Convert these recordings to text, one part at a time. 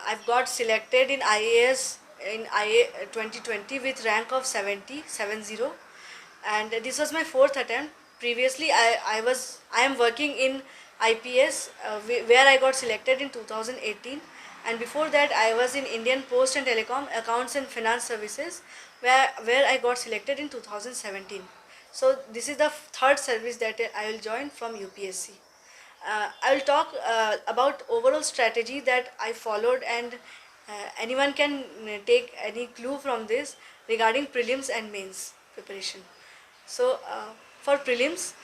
I've got selected in IAS in IA 2020 with rank of 70, and this was my fourth attempt. Previously, I am working in IPS where I got selected in 2018, and before that I was in Indian Post and Telecom Accounts and Finance Services where I got selected in 2017. So this is the third service that I will join from UPSC. I will talk about overall strategy that I followed, and anyone can take any clue from this regarding prelims and mains preparation. So for prelims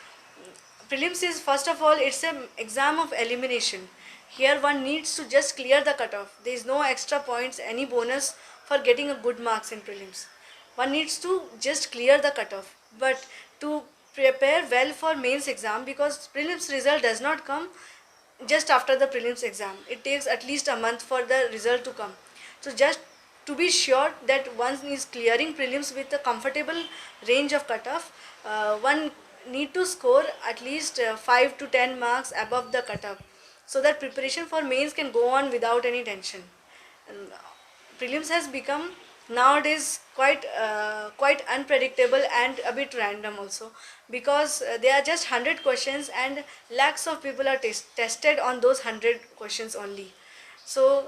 is first of all it's an exam of elimination. Here one needs to just clear the cutoff. There is no extra points, any bonus for getting a good marks in prelims. One needs to just clear the cutoff. But to prepare well for mains exam, because prelims result does not come just after the prelims exam. It takes at least a month for the result to come. So just to be sure that one is clearing prelims with a comfortable range of cutoff, one need to score at least 5 to 10 marks above the cutoff, so that preparation for mains can go on without any tension. And prelims has become nowadays quite unpredictable and a bit random also, because they are just 100 questions and lakhs of people are tested on those 100 questions only. So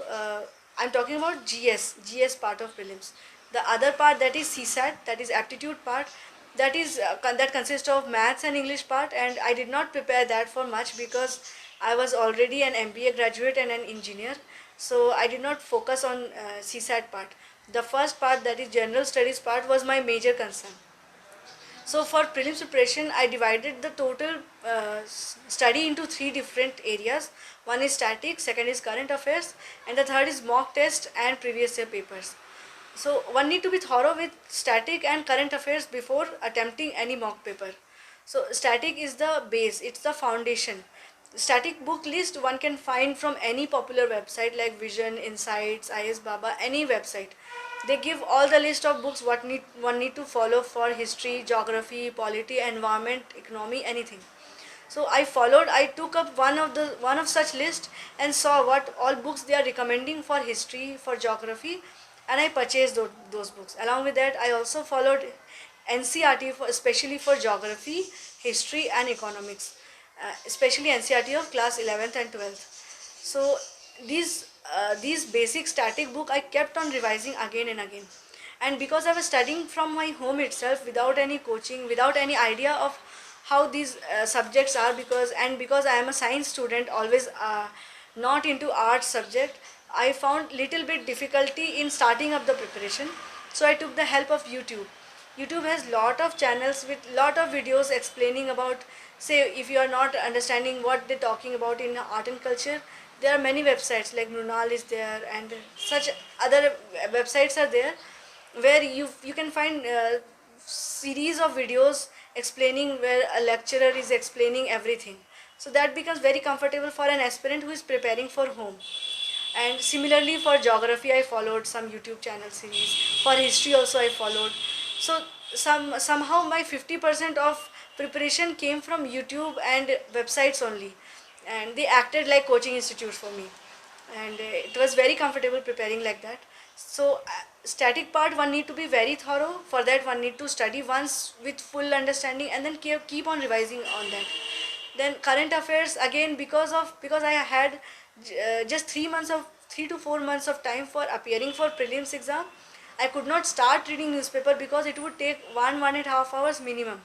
I'm talking about gs part of prelims. The other part, that is CSAT, that is aptitude part, that consists of maths and English part, and I did not prepare that for much because I was already an MBA graduate and an engineer, so I did not focus on CSAT part. The first part, that is general studies part, was my major concern. So for prelims preparation, I divided the total study into three different areas. One is static, second is current affairs, and the third is mock test and previous year papers. So one need to be thorough with static and current affairs before attempting any mock paper. So static is the base, it's the foundation. Static book list one can find from any popular website like Vision, Insights, IS Baba, any website. They give all the list of books what one need to follow for history, geography, polity, environment, economy, anything. So I took up one of such list and saw what all books they are recommending for history, for geography, and I purchased those books. Along with that, I also followed NCRT for, especially for geography, history, and economics, especially NCRT of class 11th and 12th. So these basic static book I kept on revising again and again, and because I was studying from my home itself without any coaching, without any idea of how these subjects are, because I am a science student, always not into arts subject, I found little bit difficulty in starting up the preparation. So I took the help of YouTube. YouTube has lot of channels with lot of videos explaining about, say, if you are not understanding what they're talking about in art and culture, there are many websites like Mrunal is there, and such other websites are there where you can find series of videos explaining, where a lecturer is explaining everything. So that becomes very comfortable for an aspirant who is preparing for home. And similarly for geography, I followed some YouTube channel series. For history also I followed. So somehow my 50% of preparation came from YouTube and websites only, and they acted like coaching institutes for me, and it was very comfortable preparing like that. So static part, one need to be very thorough. For that, one need to study once with full understanding and then keep on revising on that. Then current affairs, again, because I had just 3 to 4 months of time for appearing for prelims exam, I could not start reading newspaper because it would take 1.5 hours minimum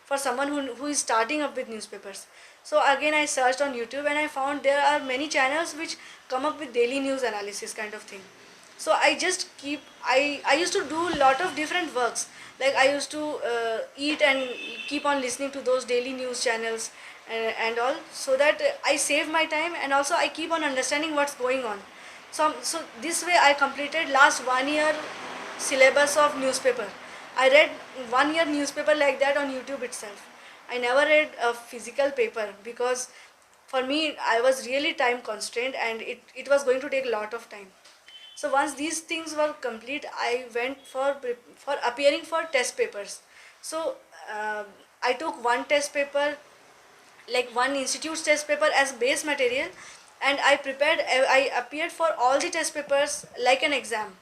for someone who is starting up with newspapers. So again I searched on YouTube and I found there are many channels which come up with daily news analysis kind of thing. So I used to do a lot of different works, like I used to eat and keep on listening to those daily news channels and all, so that I save my time and also I keep on understanding what's going on. So this way I completed last 1 year syllabus of newspaper. I read 1 year newspaper like that on YouTube itself. I never read a physical paper because for me I was really time constrained and it was going to take a lot of time. So once these things were complete, I went for appearing for test papers. So I took one test paper, like one institute's test paper as base material, and I appeared for all the test papers like an exam,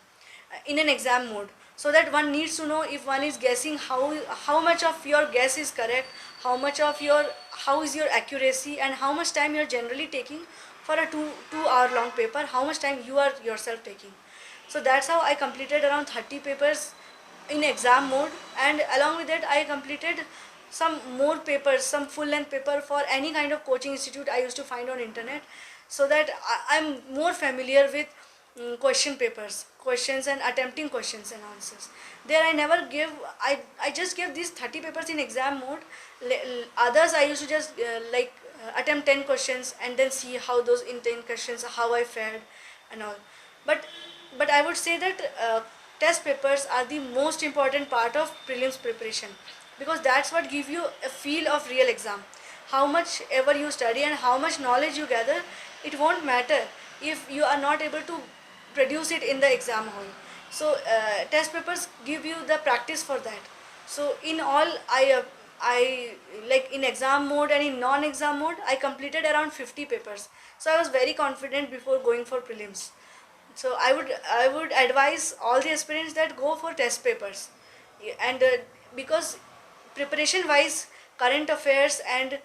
in an exam mode, so that one needs to know if one is guessing how much of your guess is correct, how much of your how is your accuracy, and how much time you're generally taking for a 2 hour long paper, how much time you are yourself taking. So that's how I completed around 30 papers in exam mode, and along with that I completed some more papers, some full length paper for any kind of coaching institute I used to find on internet, so that I'm more familiar with question papers, questions, and attempting questions and answers. There I never give, I just give these 30 papers in exam mode. Others I used to just attempt 10 questions and then see how those in 10 questions how I fared and all. But but I would say that test papers are the most important part of prelims preparation, because that's what give you a feel of real exam. How much ever you study and how much knowledge you gather, it won't matter if you are not able to produce it in the exam hall. So test papers give you the practice for that. So in all, I like in exam mode and in non-exam mode, I completed around 50 papers. So I was very confident before going for prelims. So I would advise all the aspirants that go for test papers. And because preparation wise, current affairs and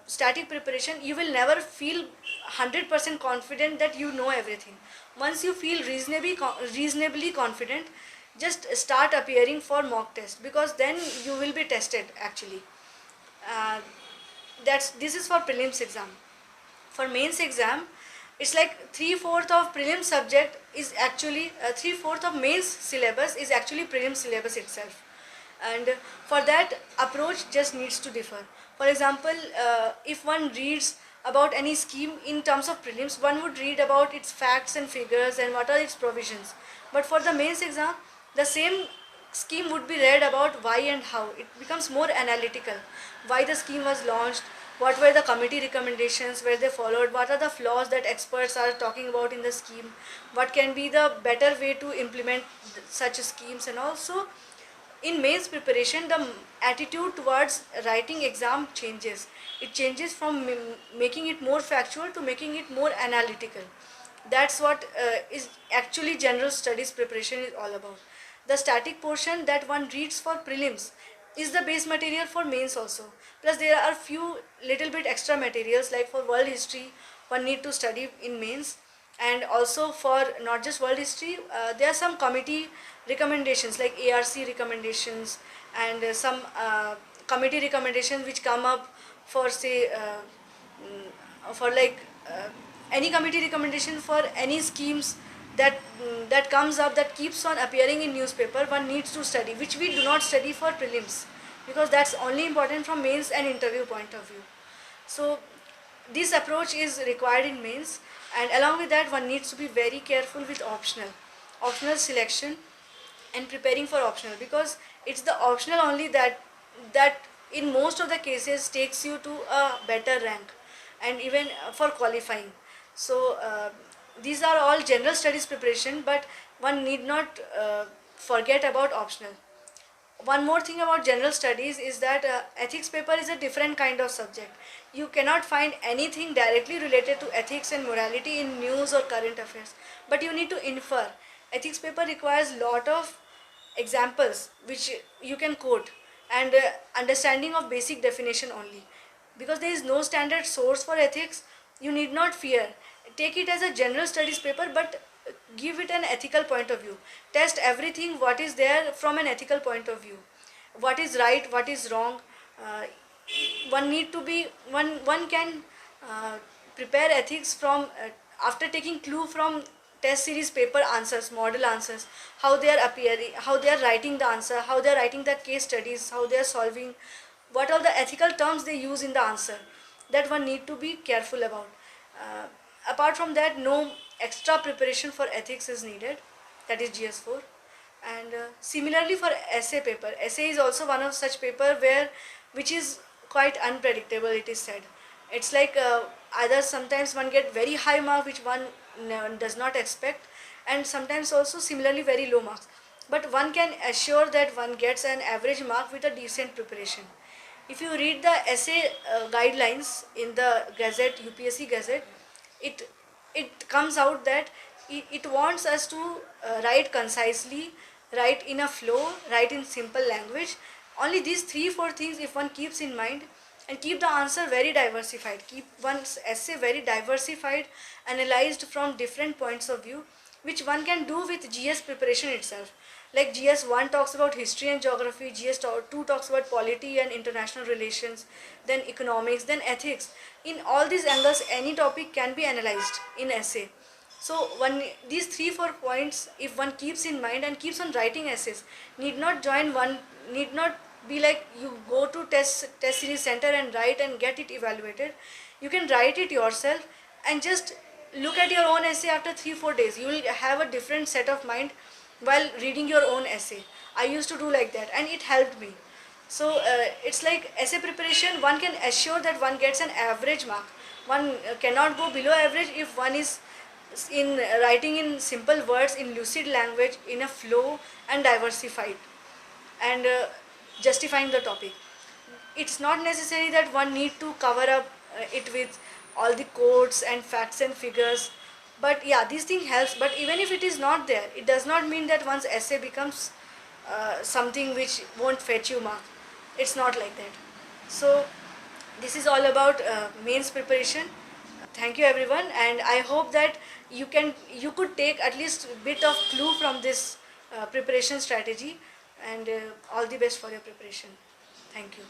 static preparation, you will never feel 100% confident that you know everything. Once you feel reasonably confident, just start appearing for mock test, because then you will be tested actually. uh, that's This is for prelims exam. For mains exam, it's like 3/4 of prelim subject is actually 3/4 of mains syllabus is actually prelim syllabus itself. And for that, approach just needs to differ. For example, if one reads about any scheme in terms of prelims, one would read about its facts and figures and what are its provisions. But for the mains exam, the same scheme would be read about why and how. It becomes more analytical. Why the scheme was launched, what were the committee recommendations, were they followed, what are the flaws that experts are talking about in the scheme, what can be the better way to implement such schemes. And also in mains preparation, the attitude towards writing exam changes. It changes from making it more factual to making it more analytical. That's what is actually general studies preparation is all about. The static portion that one reads for prelims is the base material for mains also. Plus there are few little bit extra materials, like for world history one need to study in mains. And also for not just world history, there are some committee recommendations like ARC recommendations, and some committee recommendations which come up for say for any committee recommendation for any schemes that comes up, that keeps on appearing in newspaper, one needs to study, which we do not study for prelims, because that's only important from mains and interview point of view. So this approach is required in mains. And along with that, one needs to be very careful with optional selection and preparing for optional, because it's the optional only that in most of the cases takes you to a better rank, and even for qualifying. So these are all general studies preparation, but one need not forget about optional. One more thing about general studies is that ethics paper is a different kind of subject. You cannot find anything directly related to ethics and morality in news or current affairs, but you need to infer. Ethics paper requires lot of examples which you can quote, and understanding of basic definition only. Because there is no standard source for ethics, you need not fear. Take it as a general studies paper, but give it an ethical point of view. Test everything what is there from an ethical point of view. What is right, what is wrong. uh, One need to be one can uh, prepare ethics from after taking clue from test series paper answers, model answers, how they are appearing, how they are writing the answer, how they are writing the case studies, how they are solving, what are the ethical terms they use in the answer, that one need to be careful about. uh, Apart from that, no extra preparation for ethics is needed, that is GS4. And similarly for essay paper, essay is also one of such paper where which is quite unpredictable, it is said. It's like either sometimes one get very high mark which one does not expect, and sometimes also similarly very low marks, but one can assure that one gets an average mark with a decent preparation. If you read the essay guidelines in the gazette, UPSC gazette, it it comes out that it wants us to write concisely, write in a flow, write in simple language. Only these 3 4 things if one keeps in mind, and keep the answer very diversified, keep one's essay very diversified, analyzed from different points of view, which one can do with GS preparation itself. Like GS 1 talks about history and geography, GS 2 talks about polity and international relations, then economics, then ethics. In all these angles, any topic can be analyzed in essay. So one, these 3 4 points, if one keeps in mind and keeps on writing essays, need not join one, need not be like you go to test series center and write and get it evaluated. You can write it yourself and just look at your own essay after 3 4 days. You will have a different set of mind while reading your own essay. I used to do like that and it helped me. So it's like essay preparation, one can assure that one gets an average mark. One cannot go below average if one is in writing in simple words, in lucid language, in a flow and diversified, and justifying the topic. It's not necessary that one need to cover up it with all the quotes and facts and figures, but yeah, this thing helps. But even if it is not there, it does not mean that one's essay becomes something which won't fetch you mark. It's not like that. So this is all about mains preparation. Thank you everyone, and I hope that you could take at least a bit of clue from this preparation strategy, and all the best for your preparation. Thank you.